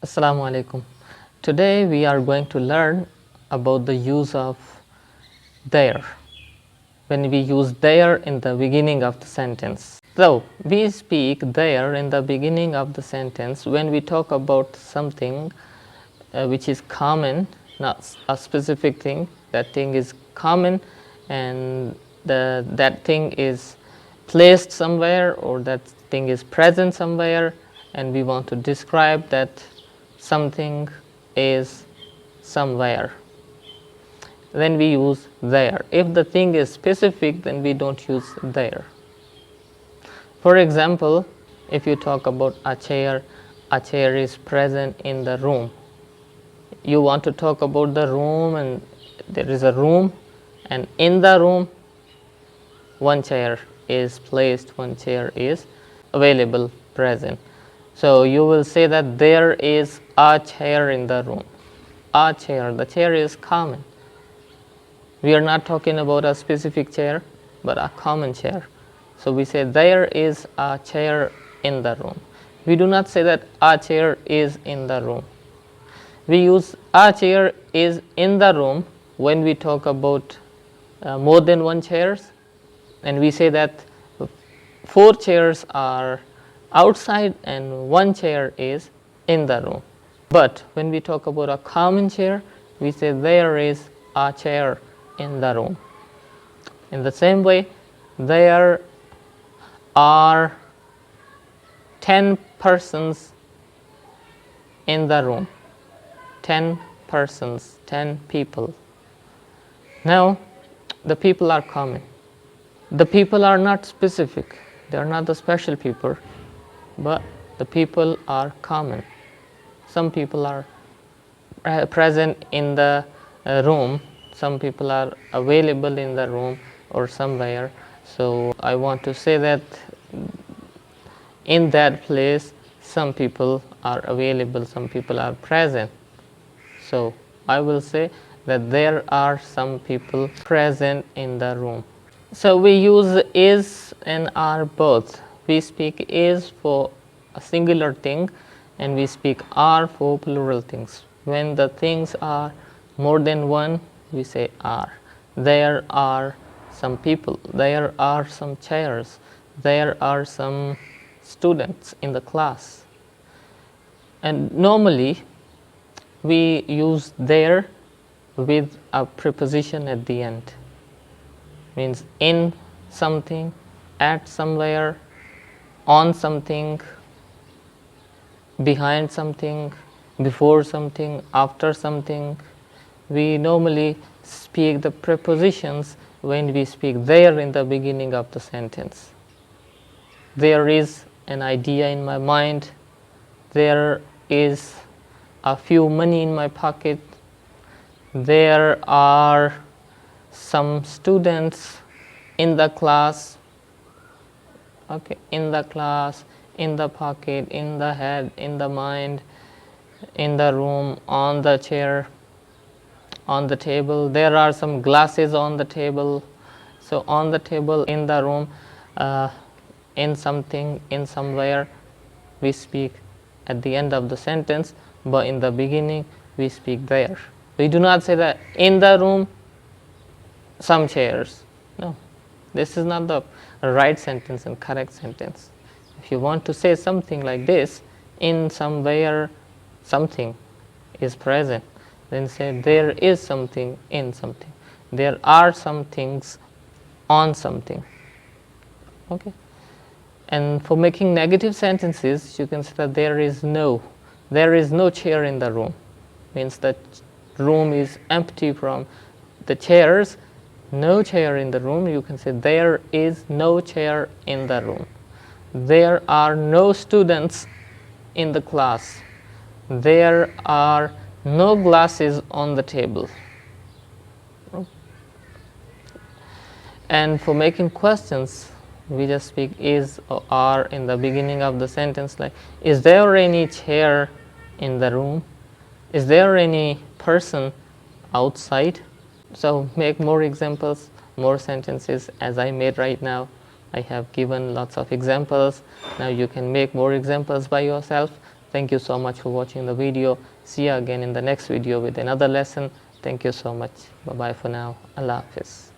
Assalamu alaikum. Today we are going to learn about the use of there. When we use there in the beginning of the sentence. So we speak there in the beginning of the sentence when we talk about something which is common, not a specific thing. That thing is common and that thing is placed somewhere, or that thing is present somewhere, and we want to describe that something is somewhere. Then we use there. If the thing is specific, then we don't use there. For example, if you talk about a chair is present in the room. You want to talk about the room, and there is a room, and in the room one chair is placed, one chair is available, present. So you will say that there is a chair in the room. A chair, the chair is common. We are not talking about a specific chair, but a common chair. So we say there is a chair in the room. We do not say that a chair is in the room. We use a chair is in the room when we talk about more than one chairs, and we say that 4 chairs are outside and 1 chair is in the room. But when we talk about a common chair, we say there is a chair in the room. In the same way, there are 10 persons in the room. 10 persons, 10 people. Now, the people are common. The people are not specific. They are not the special people, but the people are common. Some people are present in the room. Some people are available in the room or somewhere. So I want to say that in that place some people are available, some people are present. So I will say that there are some people present in the room. So we use is and are both. We speak is for a singular thing and we speak are for plural things. When the things are more than one, we say are. There are some people, there are some chairs, there are some students in the class. And normally we use there with a preposition at the end. Means in something, at somewhere, on something, behind something, before something, after something. We normally speak the prepositions when we speak there in the beginning of the sentence. There is an idea in my mind. There is a few money in my pocket. There are some students in the class. Okay, in the class, in the pocket, in the head, in the mind, in the room, on the chair, on the table. There are some glasses on the table. So on the table, in the room, in something, in somewhere, we speak at the end of the sentence, but in the beginning we speak there. We do not say that in the room some chairs. No, this is not the right sentence and correct sentence. If you want to say something like this, in somewhere something is present, then say there is something in something. There are some things on something. Okay. And for making negative sentences, you can say that there is no chair in the room. Means that room is empty from the chairs. No chair in the room. You can say there is no chair in the room. There are no students in the class. There are no glasses on the table. And for making questions, we just speak is or are in the beginning of the sentence, like, is there any chair in the room? Is there any person outside? So make more examples, more sentences as I made right now. I have given lots of examples. Now you can make more examples by yourself. Thank you so much for watching the video. See you again in the next video with another lesson. Thank you so much. Bye bye for now. Allah Hafiz.